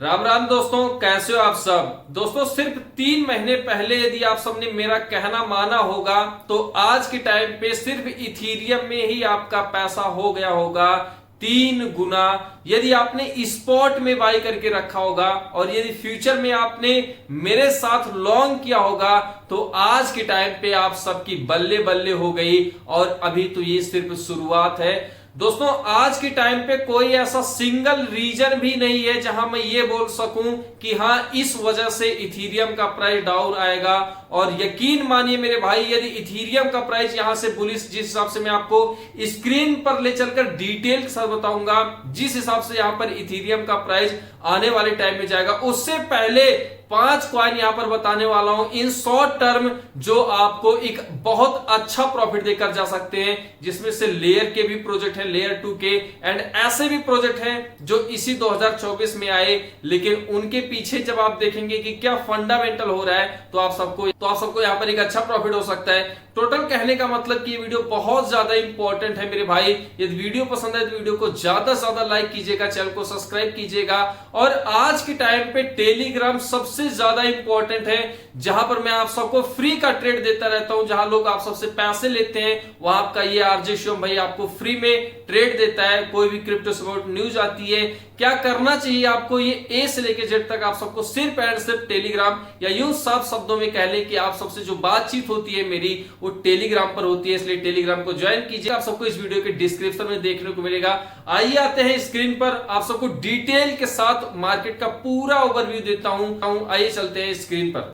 राम राम दोस्तों, कैसे हो आप सब। दोस्तों सिर्फ 3 महीने पहले यदि आप सबने मेरा कहना माना होगा तो आज के टाइम पे सिर्फ इथीरियम में ही आपका पैसा हो गया होगा 3 गुना। यदि आपने स्पॉट में बाई करके रखा होगा और यदि फ्यूचर में आपने मेरे साथ लॉन्ग किया होगा तो आज के टाइम पे आप सबकी बल्ले बल्ले हो गई। और अभी तो ये सिर्फ शुरुआत है दोस्तों। आज के टाइम पे कोई ऐसा सिंगल रीजन भी नहीं है जहां मैं ये बोल सकूं कि हां इस वजह से इथीरियम का प्राइस डाउन आएगा। और यकीन मानिए मेरे भाई, यदि इथीरियम का प्राइस यहां से बुलिश, जिस हिसाब से मैं आपको स्क्रीन पर ले चलकर डिटेल के साथ बताऊंगा, जिस हिसाब से यहां पर इथीरियम का प्राइस आने वाले टाइम में जाएगा, उससे पहले 5 कॉइन यहां पर बताने वाला हूं इन शॉर्ट टर्म जो आपको एक बहुत अच्छा प्रॉफिट देकर जा सकते हैं, जिसमें से लेयर के भी प्रोजेक्ट है, लेयर 2 के, एंड ऐसे भी प्रोजेक्ट हैं जो इसी 2024 में आए, लेकिन उनके पीछे जब आप देखेंगे कि क्या फंडामेंटल हो रहा है तो आप सबको यहां पर एक अच्छा प्रॉफिट हो सकता है। टोटल कहने का मतलब कि ये वीडियो बहुत ज्यादा इंपॉर्टेंट है मेरे भाई। यदि वीडियो पसंद है तो वीडियो को ज्यादा से ज्यादा लाइक कीजिएगा, चैनल को सब्सक्राइब कीजिएगा। और आज के टाइम पे टेलीग्राम सबसे ज्यादा इंपॉर्टेंट है, जहां पर मैं आप सबको फ्री का ट्रेड देता रहता हूं, जहां लोग आप सबसे पैसे लेते हैं, वहां आपका ये आरजे शिवम भाई आपको फ्री में ट्रेड देता है। कोई भी क्रिप्टो से न्यूज आती है, क्या करना चाहिए आपको, ये ए से लेकर जेड तक आप सबको सिर्फ एंड सिर्फ टेलीग्राम, या यूं साफ शब्दों में कह लें कि आप सबसे जो बातचीत होती है मेरी वो टेलीग्राम पर होती है। इसलिए टेलीग्राम को ज्वाइन कीजिए, आप सबको इस वीडियो के डिस्क्रिप्शन में देखने को मिलेगा। आइए आते हैं स्क्रीन पर, आप सबको डिटेल के साथ मार्केट का पूरा ओवरव्यू देता हूं। आइए चलते हैं स्क्रीन पर।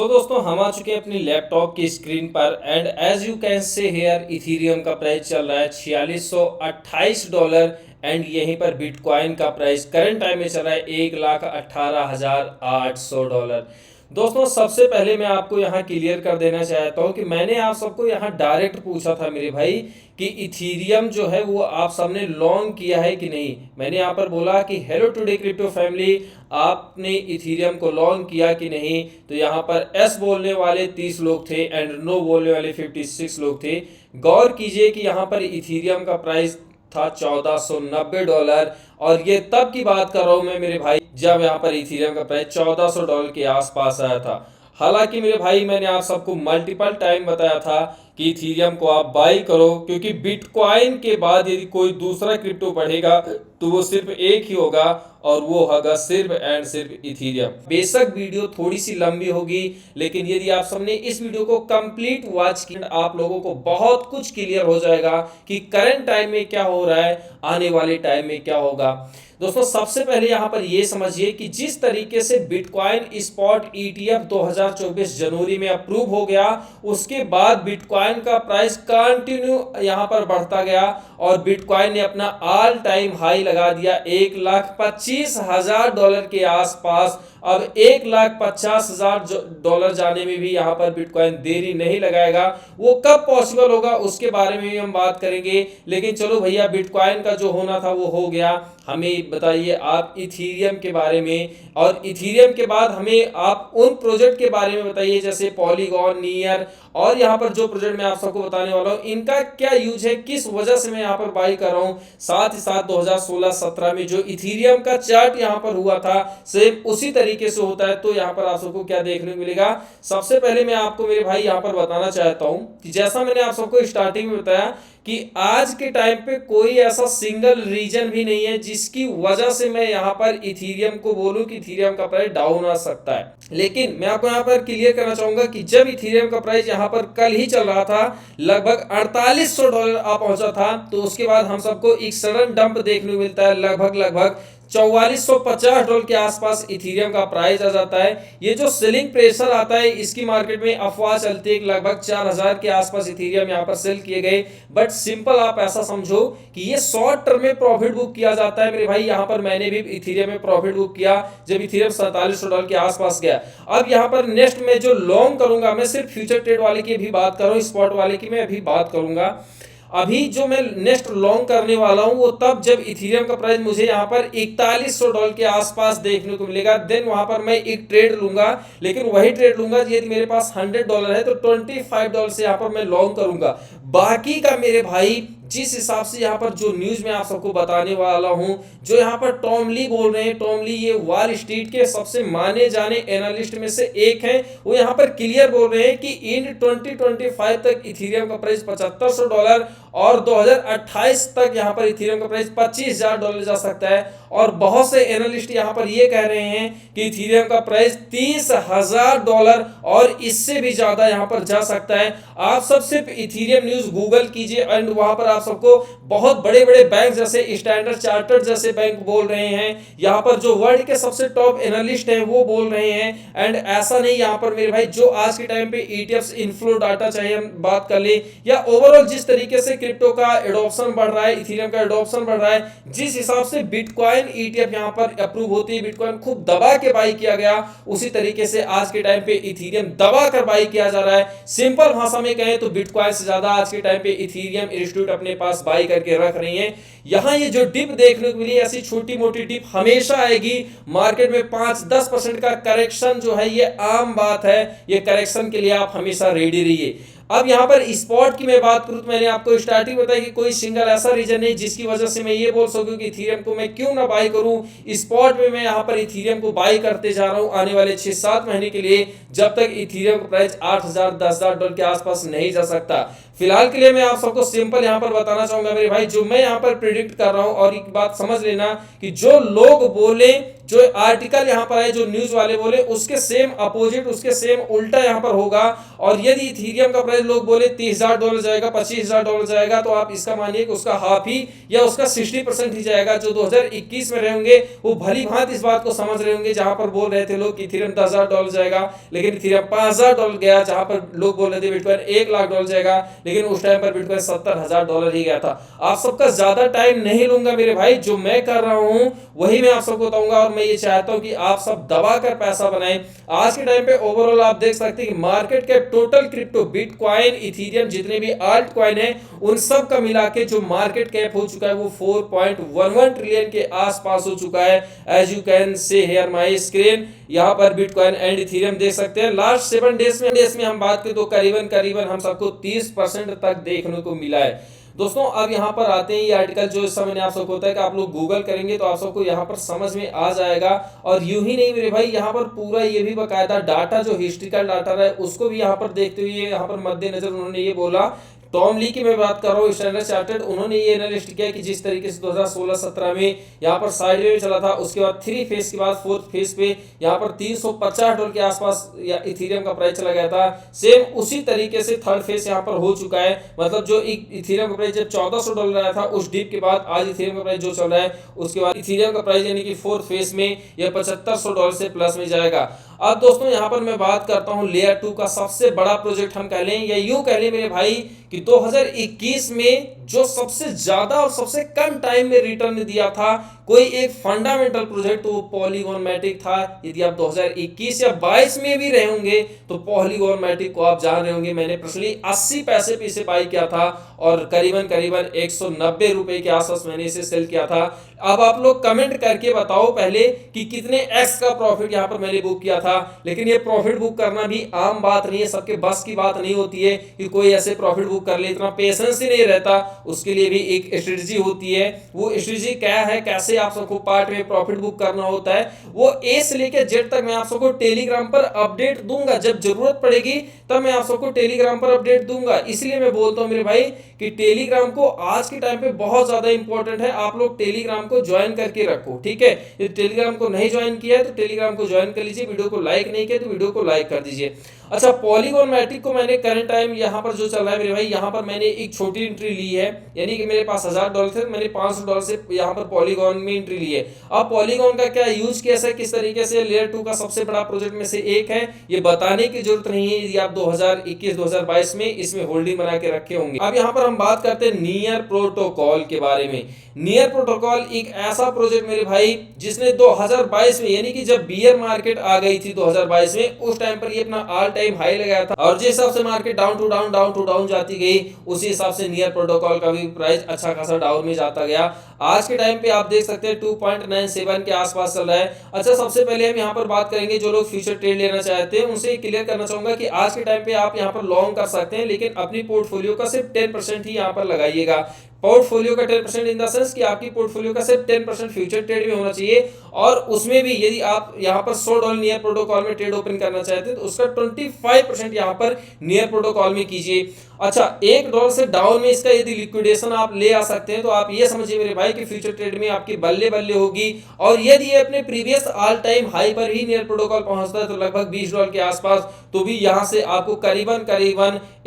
दोस्तों हम आ चुके हैं अपनी लैपटॉप की स्क्रीन पर, and as you can see here Ethereum का प्राइस चल रहा है $4628, एंड यहीं पर बिटकॉइन का प्राइस करंट टाइम में चल रहा है $1,18,800। दोस्तों सबसे पहले मैं आपको यहाँ क्लियर कर देना चाहता हूँ कि मैंने आप सबको यहाँ डायरेक्ट पूछा था मेरे भाई कि इथीरियम जो है वो आप सबने लॉन्ग किया है कि नहीं। मैंने यहाँ पर बोला कि हेलो टुडे क्रिप्टो फैमिली, आपने इथीरियम को लॉन्ग किया कि नहीं। तो यहाँ पर एस बोलने वाले 30 लोग थे एंड नो बोलने वाले 56 लोग थे। गौर कीजिए कि यहाँ पर इथीरियम का प्राइस था $1490, और ये तब की बात कर रहा हूं मैं मेरे भाई जब यहाँ पर इथीरियम का प्राइस $1400 के आसपास आया था। हालांकि मेरे भाई मैंने आप सबको मल्टीपल टाइम बताया था कि इथीरियम को आप बाई करो, क्योंकि बिटकॉइन के बाद यदि कोई दूसरा क्रिप्टो बढ़ेगा तो वो सिर्फ एक ही होगा, और वो होगा सिर्फ एंड सिर्फ इथीरियम। बेशक वीडियो थोड़ी सी लंबी होगी, लेकिन यदि आप सबने इस वीडियो को कंप्लीट वॉच किया, आप लोगों को बहुत कुछ क्लियर हो जाएगा कि करंट टाइम में क्या हो रहा है, आने वाले टाइम में क्या होगा। दोस्तों सबसे पहले यहां पर यह समझिए कि जिस तरीके से बिटकॉइन स्पॉट ETF 2024 जनवरी में अप्रूव हो गया, उसके बाद बिटकॉइन का प्राइस कंटिन्यू यहां पर बढ़ता गया, और बिटकॉइन ने अपना ऑल टाइम हाई लगा दिया $1,25,000 के आसपास। अब $1,50,000 जाने में भी यहां पर बिटकॉइन देरी नहीं लगाएगा। वो कब पॉसिबल होगा उसके बारे में भी हम बात करेंगे, लेकिन चलो भैया बिटकॉइन का जो होना था वो हो गया। हमें बताइए आप इथीरियम के बारे में, और इथीरियम के बाद हमें आप उन प्रोजेक्ट के बारे में बताइए जैसे पॉलीगॉन, नियर, और यहाँ पर जो प्रोजेक्ट मैं आप सबको बताने वाला हूँ इनका क्या यूज है, किस वजह से मैं यहाँ पर बाई कर रहा हूँ। साथ ही साथ 2016-17 में जो इथीरियम का चार्ट यहाँ पर हुआ था सेम उसी तरीके से होता है, तो यहाँ पर आप सबको क्या देखने को मिलेगा। सबसे पहले मैं आपको मेरे भाई यहाँ पर बताना चाहता हूँ कि जैसा मैंने आप सबको स्टार्टिंग में बताया कि आज के टाइम पे कोई ऐसा सिंगल रीजन भी नहीं है जिसकी वजह से मैं यहाँ पर इथीरियम को बोलूं कि इथीरियम का प्राइस डाउन आ सकता है। लेकिन मैं आपको यहाँ पर क्लियर करना चाहूंगा कि जब इथीरियम का प्राइस यहाँ पर कल ही चल रहा था, लगभग $4800 आ पहुंचा था, तो उसके बाद हम सबको एक सडन डंप देखने को मिलता है, लगभग $4450 के आसपास इथीरियम का प्राइस आ जाता है। ये जो सेलिंग प्रेशर आता है इसकी मार्केट में अफवाह चलती है, लगभग 4000 के आसपास इथीरियम यहाँ पर सेल किए गए। बट सिंपल आप ऐसा समझो कि ये शॉर्ट टर्म में प्रॉफिट बुक किया जाता है मेरे भाई। यहाँ पर मैंने भी इथीरियम में प्रॉफिट बुक किया जब इथीरियम $4700 के आसपास गया। अब यहाँ पर नेक्स्ट में जो लॉन्ग करूंगा, मैं सिर्फ फ्यूचर ट्रेड वाले की भी बात कर रहा हूँ, स्पॉट वाले की मैं अभी बात करूंगा। अभी जो मैं नेक्स्ट लॉन्ग करने वाला हूं वो तब जब इथीरियम का प्राइस मुझे यहां पर $4100 के आसपास देखने को मिलेगा, देन वहां पर मैं एक ट्रेड लूंगा। लेकिन वही ट्रेड लूंगा यदि मेरे पास $100 है तो $25 से यहां पर मैं लॉन्ग करूंगा। बाकी का मेरे भाई जिस हिसाब से यहाँ पर जो न्यूज में आप सबको बताने वाला हूं, जो यहाँ पर टॉम ली बोल रहे हैं, टॉम ली ये वॉल स्ट्रीट के सबसे माने जाने एनालिस्ट में से एक हैं। वो यहाँ पर क्लियर बोल रहे हैं कि इन 2025 तक इथेरियम का प्राइस $7500 और 2028 तक यहाँ पर इथेरियम का प्राइस $25,000 जा सकता है। और बहुत से एनालिस्ट यहाँ पर ये कह रहे हैं कि इथेरियम का प्राइस $30,000 और इससे भी ज्यादा यहाँ पर जा सकता है। आप सब सिर्फ इथेरियम न्यूज गूगल कीजिए एंड वहां पर आप सबको बहुत बड़े बड़े बैंक जैसे स्टैंडर्ड चार्टर्ड जैसे बैंक बोल रहे हैं, यहाँ पर जो वर्ल्ड के सबसे टॉप एनालिस्ट हैं वो बोल रहे हैं। एंड ऐसा नहीं यहाँ पर मेरे भाई, जो आज के टाइम पे ETFs इनफ्लो डाटा चाहिए हम बात कर ले, या ओवरऑल जिस तरीके से क्रिप्टो का एडॉप्शन बढ़ रहा है, इथेरियम का एडॉप्शन बढ़ रहा है, जिस हिसाब से बिटकॉइन ETF यहाँ पर अप्रूव होती है, बिटकॉइन खूब दबा के बाई किया गया, उसी तरीके से आज के टाइम पे इथेरियम दबा कर बाई किया जा रहा है। सिंपल भाषा में कहें तो बिटकॉइन से ज्यादा आज के टाइम पे इथेरियम इंस्टीट्यूट अपने पास बाई करके रख रही हैं। यहाँ ये जो डिप देखने को मिली, ऐसी छोटी मोटी डिप हमेशा आएगी मार्केट में। 5-10% का करेक्शन जो है ये आम बात है, ये करेक्शन के लिए आप हमेशा रेडी रहिए। अब यहाँ पर स्पॉट की मैं बात करूं तो मैंने आपको स्टार्टिंग बताई कि कोई सिंगल ऐसा रीजन नहीं जिसकी वजह से मैं ये बोल सकूं कि इथेरियम को मैं क्यों ना बाई करूं। स्पॉट में मैं यहाँ पर इथेरियम को बाई करते जा रहा हूं आने वाले 6-7 महीने के लिए, जब तक इथेरियम का प्राइस $8,000-10,000 के आसपास नहीं जा सकता। फिलहाल के लिए मैं आप सबको सिंपल यहाँ पर बताना चाहूंगा मेरे भाई, जो मैं यहाँ पर प्रिडिक्ट कर रहा हूं, और एक बात समझ लेना कि जो लोग बोले, जो आर्टिकल यहाँ पर है, जो न्यूज वाले बोले, उसके सेम अपोजिट, उसके सेम उल्टा यहाँ पर होगा। और यदि इथेरियम का प्राइस लोग बोले $30,000 जाएगा, $25,000 जाएगा, तो आप इसका मानिए कि उसका हाफ ही या उसका 60% ही जाएगा। जो 2021 में रहेंगे वो भली भांति इस बात को समझ रहे होंगे, जहां पर बोल रहे थे लोग कि इथेरियम $10,000 जाएगा, लेकिन इथेरियम $5,000 गया। जहां पर लोग बोल रहे थे बिटकॉइन $1,00,000 जाएगा, लेकिन उस टाइम पर बिटकॉइन $70,000 ही गया था। आप सबका ज्यादा टाइम नहीं लूंगा मेरे भाई, जो मैं कर रहा हूं वही मैं आप सबको बताऊंगा, और मैं ये चाहता हूं कि आप सब दबाकर पैसा बनाएं। आज के टाइम पे ओवरऑल आप देख सकते हैं कि मार्केट के टोटल क्रिप्टो, बिटकॉइन, इथेरियम, जितने भी आल्ट कॉइन है, उन सब का मिला के जो मार्केट कैप हो चुका है वो 4.11 ट्रिलियन के आसपास हो चुका है। As you can see here my screen, यहाँ पर बिटकॉइन एंड इथेरियम देख सकते हैं। लास्ट 7 डेज में हम बात करें तो करीबन हम सबको 30% तक देखने को मिला है। दोस्तों अब यहाँ पर आते हैं, ये आर्टिकल जो इस समय मैंने आप सबको होता है कि आप लोग गूगल करेंगे तो आप सबको यहाँ पर समझ में आ जाएगा। और यूं ही नहीं मेरे भाई, यहाँ पर पूरा ये भी बकायदा डाटा, जो हिस्ट्रिकल डाटा है उसको भी यहाँ पर देखते हुए यहाँ पर मद्देनजर उन्होंने ये बोला। टॉम ली की मैं बात कर रहा हूँ, स्टैंडर्ड चार्टर्ड, उन्होंने ये एनालिस्ट किया कि जिस तरीके से 2016-17 में यहाँ पर साइडवे में चला था, उसके बाद 3 फेज के बाद 4th फेज पे यहाँ पर $350 के आसपास इथेरियम का प्राइस चला गया था। सेम उसी तरीके से 3rd फेज यहाँ पर हो चुका है। मतलब जो इथेरियम का प्राइस जब $1,400 आया था, उस डिप के बाद आज इथेरियम का प्राइस जो चल रहा है, उसके बाद इथेरियम का प्राइस यानी कि 4th फेज में यह $7,500 से प्लस में जाएगा। अब दोस्तों यहाँ पर मैं बात करता हूँ लेयर 2 का सबसे बड़ा प्रोजेक्ट हम कह लें, या यूं कह लें मेरे भाई कि 2021 में जो सबसे ज्यादा और सबसे कम टाइम में रिटर्न दिया था कोई एक फंडामेंटल प्रोजेक्ट, तो वो पॉलीगॉन मैटिक था। यदि आप 2021 या 22 में भी रहे होंगे तो पॉलीगॉन मैटिक को आप जान रहे होंगे, मैंने पर्सनली 80 पैसे पे इसे बाई किया था और करीबन 190 रुपए के आसपास मैंने इसे सेल किया था। अब आप लोग कमेंट करके बताओ पहले कि कितने एक्स का प्रॉफिट यहाँ पर मैंने बुक किया था। लेकिन ये प्रॉफिट बुक करना भी आम बात नहीं है, सबके बस की बात नहीं होती है कि कोई ऐसे प्रॉफिट बुक कर ले, इतना पेशेंस ही नहीं रहता। उसके लिए भी एक स्ट्रेटजी होती है। वो स्ट्रेटजी क्या है, कैसे आप सबको पार्ट में प्रॉफिट बुक करना होता है, वो ए से लेकर जेड तक मैं आप सबको टेलीग्राम पर अपडेट दूंगा। जब जरूरत पड़ेगी तब मैं आप सबको टेलीग्राम पर अपडेट दूंगा। इसलिए मैं बोलता हूं मेरे भाई कि टेलीग्राम को आज के टाइम पे बहुत ज्यादा इंपॉर्टेंट है। आप लोग टेलीग्राम को ज्वाइन करके रखो, ठीक है। यदि टेलीग्राम को नहीं ज्वाइन किया है तो टेलीग्राम को ज्वाइन कर लीजिए। वीडियो को लाइक नहीं किया तो वीडियो को लाइक कर दीजिए। अच्छा, पॉलीगॉन मैट्रिक को मैंने करंट टाइम यहाँ पर जो चल रहा है मेरे भाई, यहाँ पर मैंने एक छोटी एंट्री ली है, यानी कि मेरे पास $1000 थे, मैंने $500 से यहाँ पर पॉलीगॉन में एंट्री ली है। अब पॉलीगॉन का क्या यूज केस है, किस तरीके से लेयर 2 का सबसे बड़ा प्रोजेक्ट में से एक है, ये बताने की जरूरत नहीं है यदि आप 2021-2022 में इसमें होल्डिंग बना के रखे होंगे। अब यहाँ पर हम बात करते हैं नियर प्रोटोकॉल के बारे में। नियर प्रोटोकॉल एक ऐसा प्रोजेक्ट मेरे भाई जिसने 2022 में, यानी कि जब बियर मार्केट आ गई थी 2022 में, उस टाइम पर ये अपना ऑल टाइम हाई लगाया था और जिस हिसाब से मार्केट डाउन टू डाउन जाती गई, उसी हिसाब से नियर प्रोटोकॉल का भी प्राइस अच्छा खासा डाउन में जाता गया। आज के टाइम पे आप देख सकते हैं 2.97 के आसपास चल रहा है। अच्छा, सबसे पहले हम यहाँ पर बात करेंगे जो लोग फ्यूचर ट्रेड लेना चाहते हैं उनसे क्लियर करना चाहूंगा कि आज के टाइम पे आप यहाँ पर लॉन्ग कर सकते हैं, लेकिन अपनी पोर्टफोलियो का सिर्फ 10% ही यहाँ पर लगाइएगा। पोर्टफोलियो का 10% इन द सेंस कि आपकी पोर्टफोलियो का सिर्फ 10% फ्यूचर ट्रेड में होना चाहिए, और उसमें भी यदि आप यहाँ पर $100 नियर प्रोटोकॉल में ट्रेड ओपन करना चाहते हैं तो उसका 25% यहाँ पर नियर प्रोटोकॉल में कीजिए। अच्छा, $1 से डाउन में इसका यदि लिक्विडेशन आप ले आ सकते हैं तो आप ये समझिए मेरे भाई कि फ्यूचर ट्रेड में आपकी बल्ले बल्ले होगी। और यदि ये अपने प्रीवियस ऑल टाइम हाई पर ही नियर प्रोटोकॉल पहुंचता है तो लगभग $20 के आसपास, तो भी यहां से आपको करीबन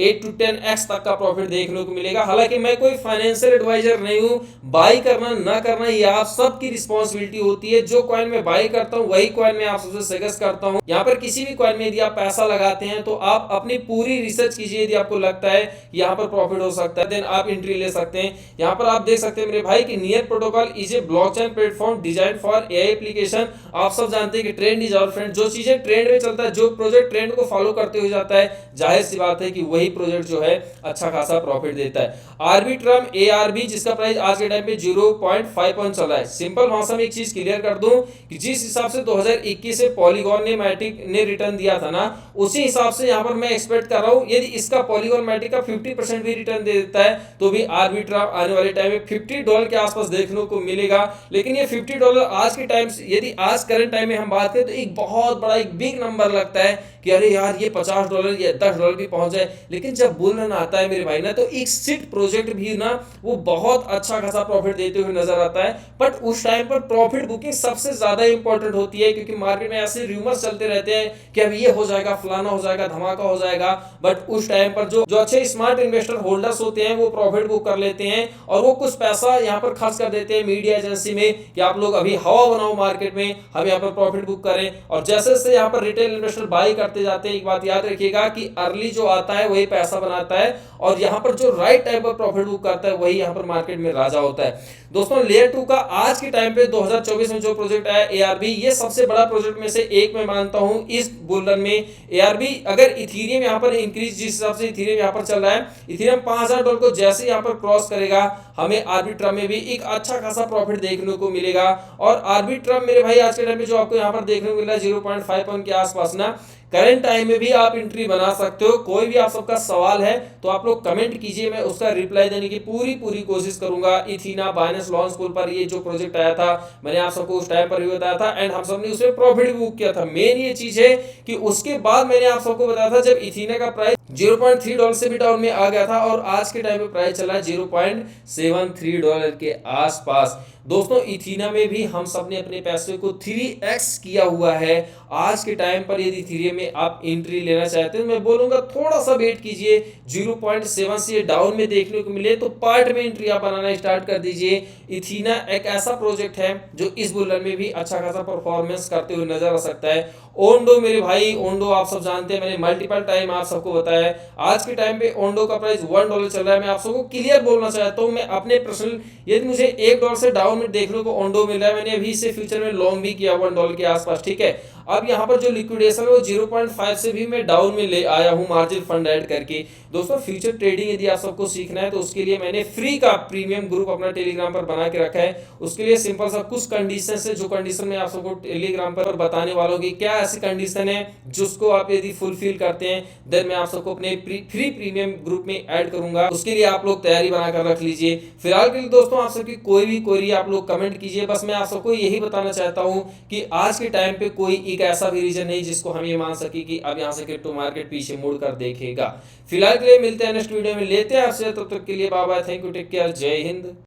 8 to 10x तक का प्रॉफिट देखने को मिलेगा। हालांकि मैं कोई फाइनेंशियल एडवाइजर नहीं हूं, बाई करना ना करना ये आप सबकी रिस्पॉन्सिबिलिटी होती है। जो कॉइन में बाई करता हूं वही कॉइन में आप सबसे सजेस्ट करता हूं। यहाँ पर किसी भी कॉइन में यदि आप पैसा लगाते हैं तो आप अपनी पूरी रिसर्च कीजिए। यदि आपको लगता है यहाँ पर प्रॉफिट हो सकता है देन आप एंट्री ले सकते हैं। यहाँ पर आप देख सकते हैं मेरे भाई कि near protocol is a blockchain platform design for AI application. आप सब जानते हैं कि ट्रेंड इज आवर फ्रेंड। जो चीजें ट्रेंड में चलता है, जो प्रोजेक्ट ट्रेंड को फॉलो करते हुए जाता है, जाहिर सी बात है कि वही प्रोजेक्ट जो है अच्छा खासा प्रॉफिट देता है। आर्बिट्रम एआरबी जिसका प्राइस आज के टाइम पे 0.51 चल रहा है। सिंपल भाषा में एक चीज क्लियर कर दूं कि जिस हिसाब से 2021 से पॉलीगॉन ने मैटिक ने रिटर्न दिया था ना, उसी हिसाब से यहाँ पर मैं एक्सपेक्ट कर रहा हूँ यदि इसका पॉलीगॉन मैटिक का 50% भी रिटर्न दे देता है तो भी आर्बिट्रम आने वाले टाइम में $50 के आसपास देखने को मिलेगा। लेकिन ये $50 आज के टाइम से, यदि आज करंट टाइम में हम बात करें तो एक बहुत बड़ा एक बिग नंबर लगता है कि अरे यार ये $50 या $10 भी पहुंच जाए। लेकिन जब बुल रन आता है मेरे भाई ना, तो एक सिट प्रोजेक्ट भी ना वो बहुत अच्छा खासा प्रॉफिट देते हुए नजर आता है। बट उस टाइम पर प्रॉफिट बुकिंग सबसे ज्यादा इंपॉर्टेंट होती है, क्योंकि मार्केट में ऐसे रूमर्स चलते रहते हैं कि अब ये हो जाएगा, फलाना हो जाएगा, धमाका हो जाएगा। बट उस टाइम पर जो अच्छे स्मार्ट इन्वेस्टर होल्डर्स होते हैं वो प्रॉफिट बुक कर लेते हैं और वो कुछ पैसा यहाँ पर खर्च कर देते हैं मीडिया एजेंसी में कि आप लोग अभी हवा बनाओ मार्केट में, हम यहाँ पर प्रॉफिट बुक करें। और जैसे जैसे यहाँ पर रिटेल इन्वेस्टर बाई करते जाते हैं, एक बात याद रखिएगा कि अर्ली जो आता है वही पैसा बनाता है, और यहाँ पर जो राइट टाइम पर प्रॉफिट बुक करता है वही यहाँ पर मार्केट में राजा होता है। दोस्तों, लेयर 2 का आज के टाइम पे 2024 में जो प्रोजेक्ट आया एआरबी, ये सबसे बड़ा प्रोजेक्ट में से एक मैं मानता हूं इस बुल रन में। एआरबी अगर इथेरियम यहाँ पर इंक्रीज, जिस हिसाब से इथेरियम यहाँ पर चल रहा है, इथेरियम $5000 को जैसे यहाँ पर क्रॉस करेगा हमें आर्बिट्रम में भी एक अच्छा खासा प्रॉफिट देखने को मिलेगा। और आर्बिट्रम मेरे भाई आज के टाइम में जो आपको यहाँ पर देखने को मिल रहा है 0.51 के आसपास ना, करंट टाइम में भी आप एंट्री बना सकते हो। कोई भी आप सबका सवाल है तो आप लोग कमेंट कीजिए, मैं उसका रिप्लाई देने की पूरी कोशिश करूंगा। इथीना बाइनेंस लॉन्च पूल पर ये जो प्रोजेक्ट आया था मैंने आप सबको उस टाइम पर भी बताया था एंड हम सबने उसमें प्रॉफिट बुक किया था। मेन ये चीज है कि उसके बाद मैंने आप सबको बताया था जब इथीना का प्राइस $0.3 से भी डाउन में आ गया था और आज के टाइम पे प्राइस चला है $0.73 के आसपास। दोस्तों, इथीना में भी हम सबने अपने पैसे को 3x किया हुआ है। आज के टाइम पर यदि इथेरियम में आप एंट्री लेना चाहते हैं तो मैं बोलूंगा थोड़ा सा वेट कीजिए, 0.7 से डाउन में देखने को मिले तो पार्ट में एंट्री आप बनाना स्टार्ट कर दीजिए। इथीना एक ऐसा प्रोजेक्ट है जो इस बुल रन में भी अच्छा खासा परफॉर्मेंस करते हुए नजर आ सकता है। ओंडो मेरे भाई, ओंडो आप सब जानते हैं, मैंने मल्टीपल टाइम आप सबको बताया है। आज के टाइम पे ओंडो का प्राइस $1 चल रहा है। मैं आप सबको क्लियर बोलना चाहता हूं, मैं अपने पर्सनल, यदि मुझे $1 से डाउन में देखने को ओंडो मिल रहा है, मैंने अभी से फ्यूचर में लॉन्ग भी किया $1 के आसपास, ठीक है। अब यहाँ पर जो लिक्विडेशन है वो 0.5 से भी मैं डाउन में ले आया हूँ मार्जिन फंड ऐड करके। दोस्तों, फ्यूचर ट्रेडिंग यदि आप सबको सीखना है तो उसके लिए मैंने फ्री का प्रीमियम ग्रुप अपना टेलीग्राम पर बना के रखा है। उसके लिए सिंपल सा कुछ कंडीशन है, जो कंडीशन में आप सबको टेलीग्राम पर बताने वालों की क्या ऐसी कंडीशन है जिसको आप यदि फुलफिल करते हैं देन मैं आप सबको अपने फ्री प्रीमियम ग्रुप में ऐड करूंगा। उसके लिए आप लोग तैयारी बनाकर रख लीजिए। फिलहाल के लिए दोस्तों आप सबकी कोई भी क्वेरी आप लोग कमेंट कीजिए। बस मैं आप सबको यही बताना चाहता हूँ कि आज के टाइम पे कोई एक ऐसा भी रीजन नहीं जिसको हम ये मान सके कि अब यहाँ से क्रिप्टो मार्केट पीछे मुड़ कर देखेगा। फिलहाल के लिए मिलते हैं नेक्स्ट वीडियो में, लेते हैं आपसे, तब तक के लिए bye bye, thank you, take care, जय हिंद।